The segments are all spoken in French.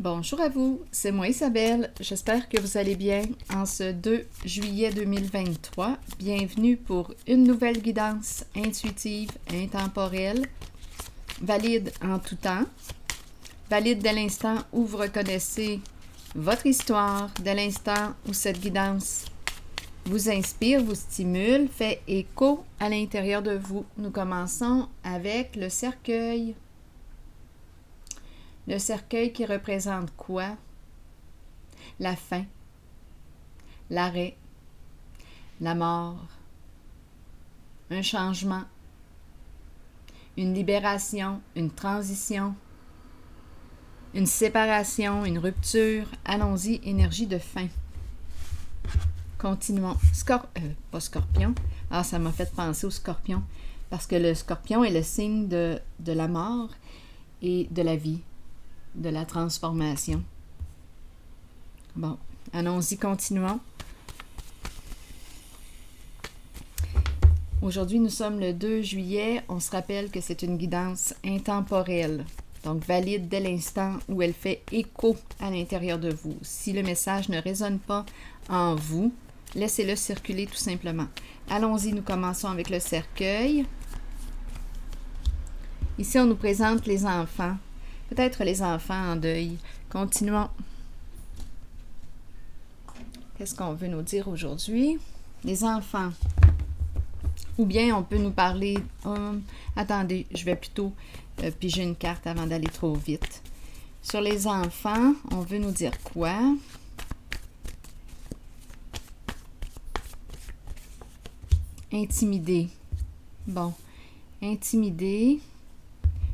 Bonjour à vous, c'est moi Isabelle. J'espère que vous allez bien en ce 2 juillet 2023. Bienvenue pour une nouvelle guidance intuitive, intemporelle, valide en tout temps, valide dès l'instant où vous reconnaissez votre histoire, dès l'instant où cette guidance vous inspire, vous stimule, fait écho à l'intérieur de vous. Nous commençons avec le cercueil. Le cercueil qui représente quoi? La fin, l'arrêt, la mort, un changement, une libération, une transition, une séparation, une rupture. Allons-y, énergie de fin. Continuons. Pas scorpion. Ah, ça m'a fait penser au scorpion. Parce que le scorpion est le signe de la mort et de la vie, de la transformation. Bon, allons-y, continuons. Aujourd'hui, nous sommes le 2 juillet. On se rappelle que c'est une guidance intemporelle, donc valide dès l'instant où elle fait écho à l'intérieur de vous. Si le message ne résonne pas en vous, laissez-le circuler tout simplement. Allons-y, nous commençons avec le cercueil. Ici, on nous présente les enfants. Peut-être les enfants en deuil. Continuons. Qu'est-ce qu'on veut nous dire aujourd'hui? Les enfants. Ou bien on peut nous parler... attendez, je vais plutôt piger une carte avant d'aller trop vite. Sur les enfants, on veut nous dire quoi? Intimider. Bon, intimider.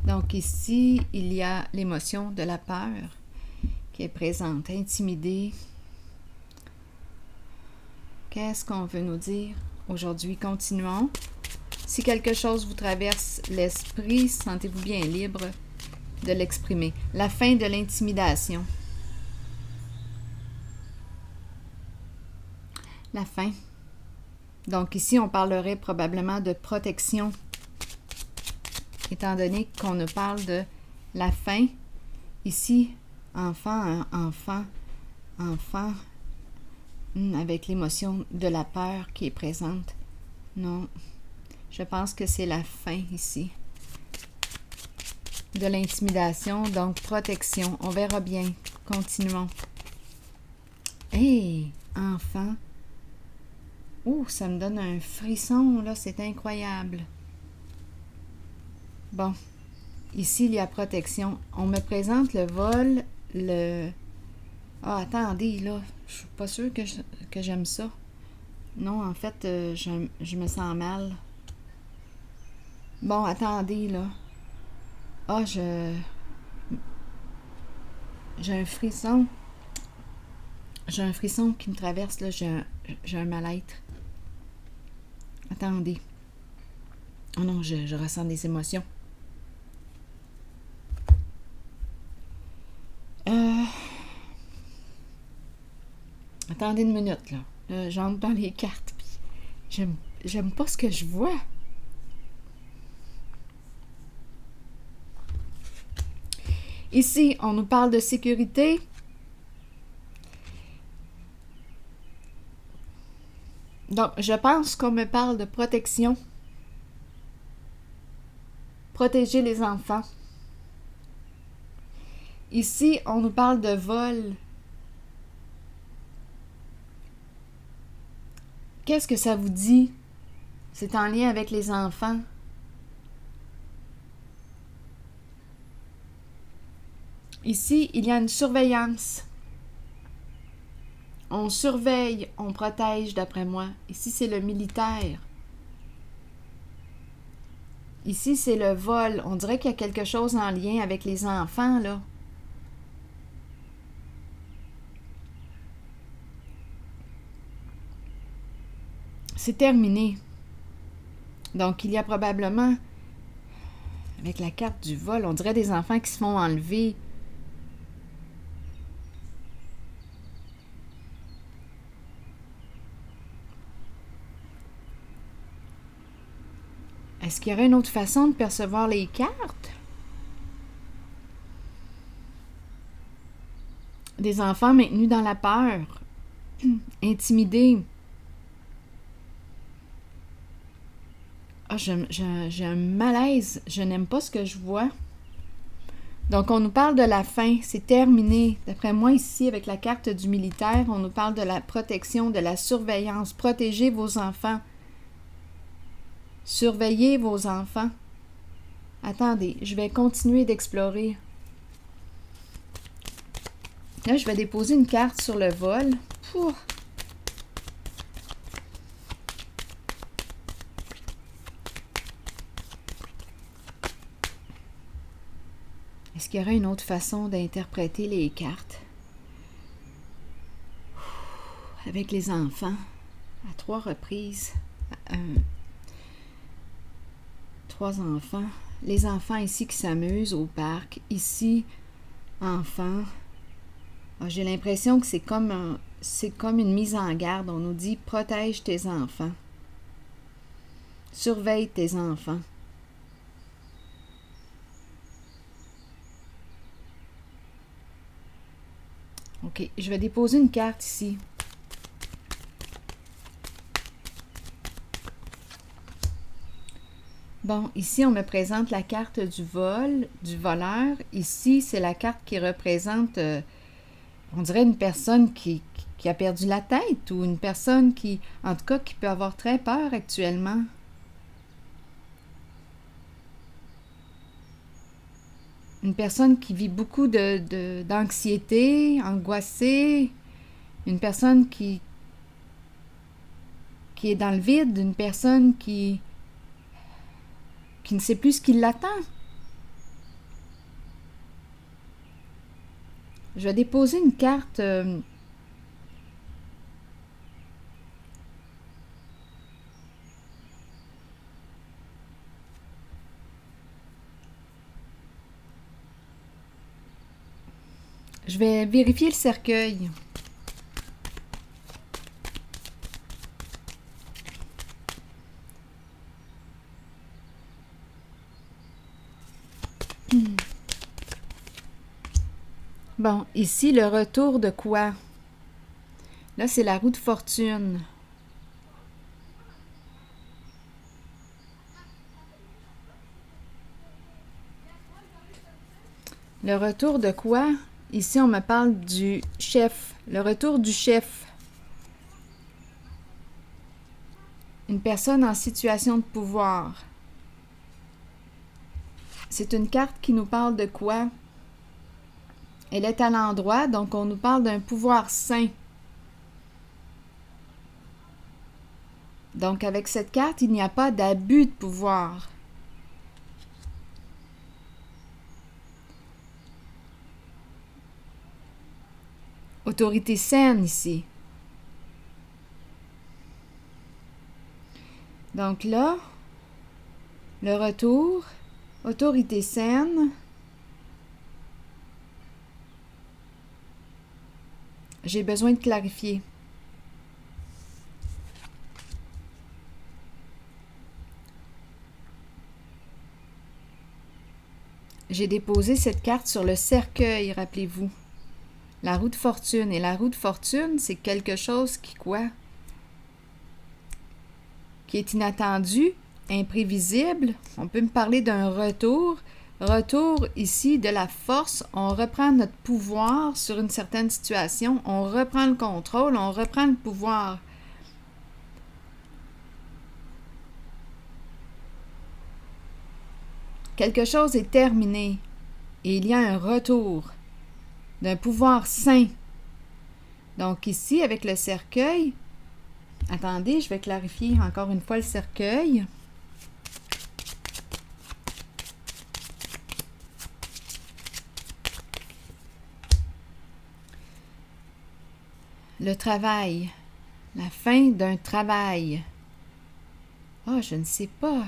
Donc ici, il y a l'émotion de la peur qui est présente. Intimider. Qu'est-ce qu'on veut nous dire aujourd'hui? Continuons. Si quelque chose vous traverse l'esprit, sentez-vous bien libre de l'exprimer. La fin de l'intimidation. La fin. Donc ici, on parlerait probablement de protection, étant donné qu'on nous parle de la fin. Ici, enfant, avec l'émotion de la peur qui est présente. Non, je pense que c'est la fin ici. De l'intimidation, donc protection. On verra bien. Continuons. Hey, enfant. Ouh, ça me donne un frisson, là, c'est incroyable. Bon, ici, il y a protection. On me présente le vol, le... Ah, attendez, là, je suis pas sûre que j'aime ça. Non, en fait, je me sens mal. Bon, attendez, là. Ah, j'ai un frisson. J'ai un frisson qui me traverse, là, j'ai un mal-être. Attendez. Oh non, je ressens des émotions. Attendez une minute, là. J'entre dans les cartes, puis j'aime pas ce que je vois. Ici, on nous parle de sécurité. Donc, je pense qu'on me parle de protection. Protéger les enfants. Ici, on nous parle de vol. Qu'est-ce que ça vous dit? C'est en lien avec les enfants. Ici, il y a une surveillance. On surveille, on protège, d'après moi. Ici, c'est le militaire. Ici, c'est le vol. On dirait qu'il y a quelque chose en lien avec les enfants, là. C'est terminé. Donc, il y a probablement, avec la carte du vol, on dirait des enfants qui se font enlever. Est-ce qu'il y aurait une autre façon de percevoir les cartes? Des enfants maintenus dans la peur, intimidés. Ah, j'ai un malaise. Je n'aime pas ce que je vois. Donc, on nous parle de la fin. C'est terminé. D'après moi, ici, avec la carte du militaire, on nous parle de la protection, de la surveillance. Protégez vos enfants. Surveillez vos enfants. Attendez, je vais continuer d'explorer. Là, je vais déposer une carte sur le vol. Pouh. Est-ce qu'il y aurait une autre façon d'interpréter les cartes? Avec les enfants, à 3 reprises. 3 enfants. Les enfants ici qui s'amusent au parc. Ici, enfants. Ah, j'ai l'impression que c'est comme une mise en garde. On nous dit « Protège tes enfants. Surveille tes enfants. » OK, je vais déposer une carte ici. Bon, ici, on me présente la carte du vol, du voleur. Ici, c'est la carte qui représente, on dirait une personne qui a perdu la tête ou une personne qui, en tout cas, qui peut avoir très peur actuellement. Une personne qui vit beaucoup d'anxiété, angoissée. Une personne qui est dans le vide. Une personne qui ne sait plus ce qui l'attend. Je vais déposer une carte. Je vais vérifier le cercueil. Bon, ici, le retour de quoi? Là, c'est la roue de fortune. Le retour de quoi? Ici, on me parle du chef. Le retour du chef. Une personne en situation de pouvoir. C'est une carte qui nous parle de quoi? Elle est à l'endroit, donc on nous parle d'un pouvoir sain. Donc, avec cette carte, il n'y a pas d'abus de pouvoir. Autorité saine ici. Donc là, le retour, autorité saine. J'ai besoin de clarifier. J'ai déposé cette carte sur le cercueil, rappelez-vous. La roue de fortune. Et la roue de fortune, c'est quelque chose qui quoi? Qui est inattendu, imprévisible. On peut me parler d'un retour. Retour ici de la force. On reprend notre pouvoir sur une certaine situation. On reprend le contrôle, on reprend le pouvoir. Quelque chose est terminé et il y a un retour d'un pouvoir sain. Donc ici, avec le cercueil, attendez, je vais clarifier encore une fois le cercueil. Le travail, la fin d'un travail. Ah, je ne sais pas,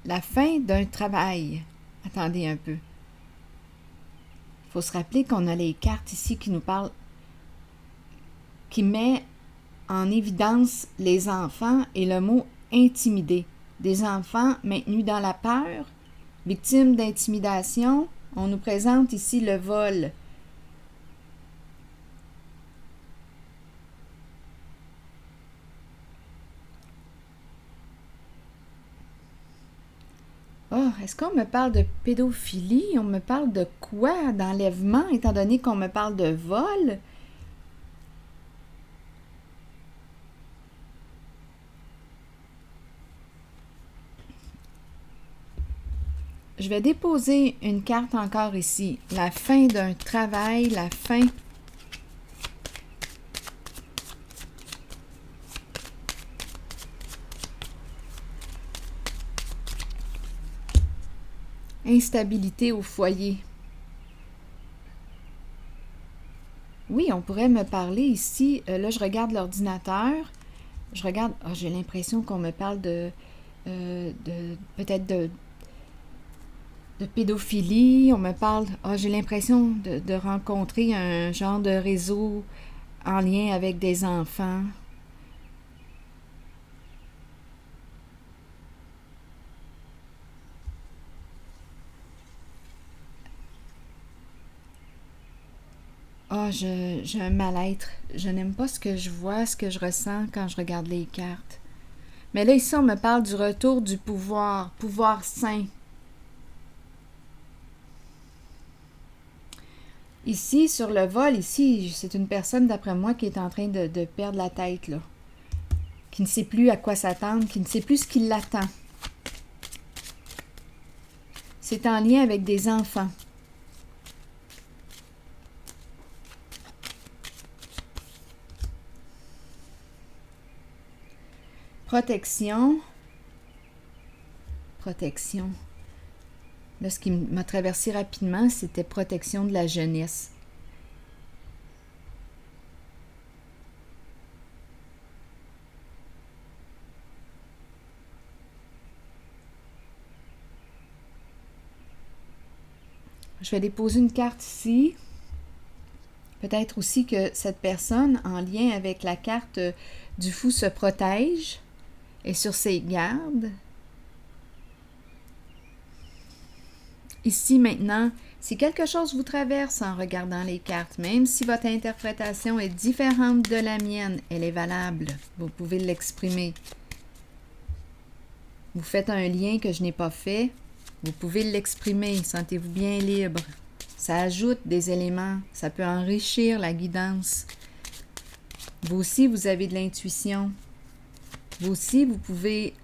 la fin d'un travail. Attendez un peu. Il faut se rappeler qu'on a les cartes ici qui nous parlent, qui met en évidence les enfants et le mot intimider. Des enfants maintenus dans la peur, victimes d'intimidation. On nous présente ici le vol. est-ce qu'on me parle de pédophilie? On me parle de quoi? D'enlèvement, étant donné qu'on me parle de vol? Je vais déposer une carte encore ici. La fin d'un travail, la fin. Instabilité au foyer. Oui, on pourrait me parler ici. Là, je regarde l'ordinateur. Je regarde. J'ai l'impression qu'on me parle peut-être de pédophilie. On me parle. J'ai l'impression de rencontrer un genre de réseau en lien avec des enfants. J'ai un mal-être. Je n'aime pas ce que je vois, ce que je ressens quand je regarde les cartes. Mais là, ici, on me parle du retour du pouvoir, pouvoir sain. Ici, sur le vol, ici, c'est une personne, d'après moi, qui est en train de perdre la tête, là. Qui ne sait plus à quoi s'attendre, qui ne sait plus ce qui l'attend. C'est en lien avec des enfants. Protection. Protection. Là, ce qui m'a traversé rapidement, c'était protection de la jeunesse. Je vais déposer une carte ici. Peut-être aussi que cette personne, en lien avec la carte du fou, se protège, est sur ses gardes. Ici, maintenant, si quelque chose vous traverse en regardant les cartes, même si votre interprétation est différente de la mienne, elle est valable. Vous pouvez l'exprimer. Vous faites un lien que je n'ai pas fait, vous pouvez l'exprimer. Sentez-vous bien libre. Ça ajoute des éléments, ça peut enrichir la guidance. Vous aussi, vous avez de l'intuition. Vous aussi, vous pouvez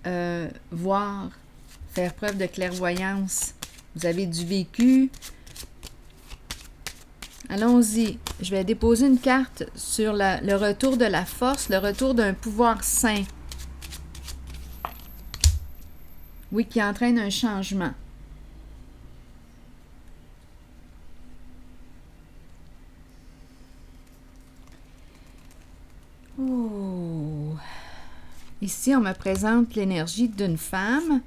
voir, faire preuve de clairvoyance. Vous avez du vécu. Allons-y. Je vais déposer une carte sur le retour de la force, le retour d'un pouvoir sain. Oui, qui entraîne un changement. Oh. Ici, on me présente l'énergie d'une femme.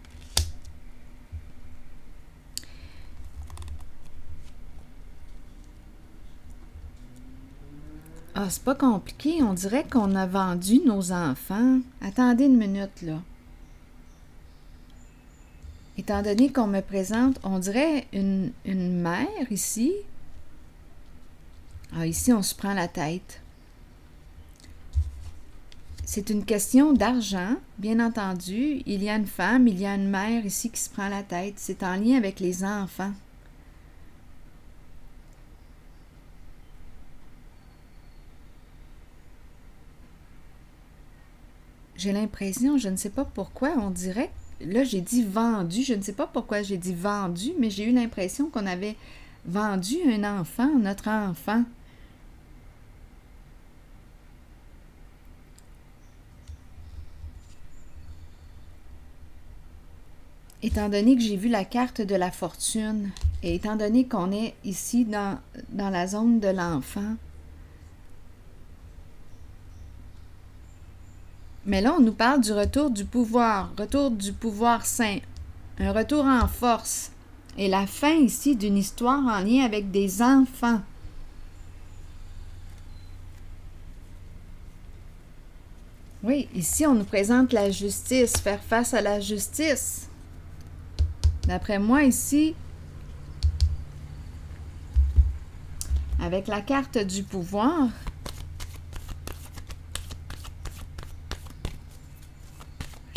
C'est pas compliqué. On dirait qu'on a vendu nos enfants. Attendez une minute, là. Étant donné qu'on me présente, on dirait une mère ici. Ici, on se prend la tête. C'est une question d'argent, bien entendu. Il y a une femme, il y a une mère ici qui se prend la tête. C'est en lien avec les enfants. J'ai l'impression, je ne sais pas pourquoi, on dirait, là j'ai dit vendu, je ne sais pas pourquoi j'ai dit vendu, mais j'ai eu l'impression qu'on avait vendu un enfant, notre enfant. Étant donné que j'ai vu la carte de la fortune, et étant donné qu'on est ici dans la zone de l'enfant, mais là, on nous parle du retour du pouvoir sain, un retour en force, et la fin ici d'une histoire en lien avec des enfants. Oui, ici, on nous présente la justice, faire face à la justice. D'après moi, ici, avec la carte du pouvoir,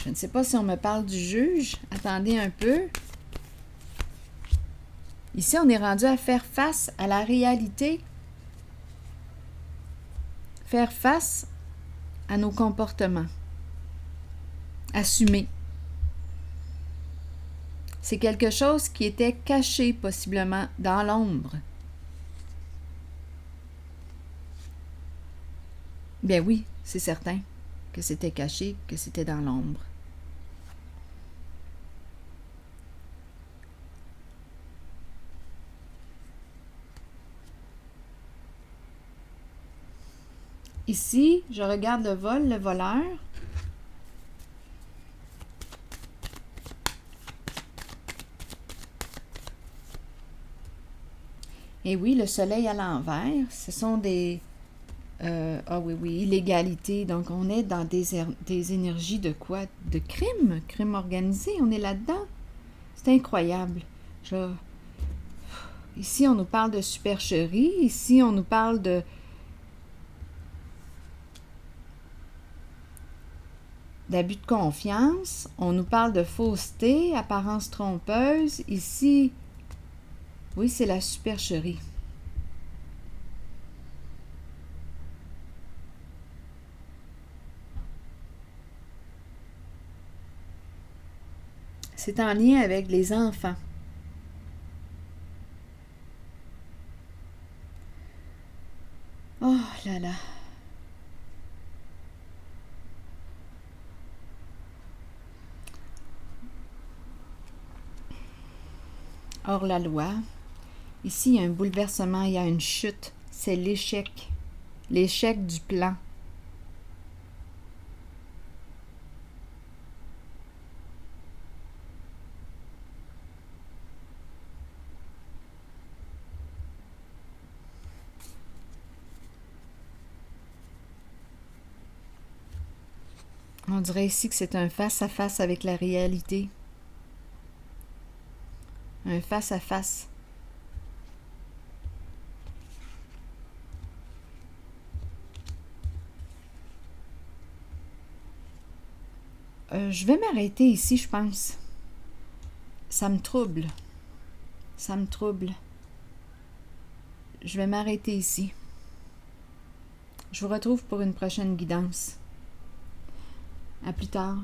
je ne sais pas si on me parle du juge. Attendez un peu. Ici, on est rendu à faire face à la réalité, faire face à nos comportements, assumer. C'est quelque chose qui était caché possiblement dans l'ombre. Bien oui, c'est certain que c'était caché, que c'était dans l'ombre. Ici, je regarde le vol, le voleur. Et oui, le soleil à l'envers, ce sont des... illégalité. Donc, on est dans des énergies de quoi? De crime organisé, on est là-dedans. C'est incroyable. Ici, on nous parle de supercherie. Ici, on nous parle d'abus de confiance. On nous parle de fausseté, apparence trompeuse. Ici, oui, c'est la supercherie. C'est en lien avec les enfants. Oh là là. Hors la loi. Ici, il y a un bouleversement, il y a une chute. C'est l'échec. L'échec du plan. On dirait ici que c'est un face-à-face avec la réalité. Un face-à-face. Je vais m'arrêter ici, je pense. Ça me trouble. Ça me trouble. Je vais m'arrêter ici. Je vous retrouve pour une prochaine guidance. À plus tard.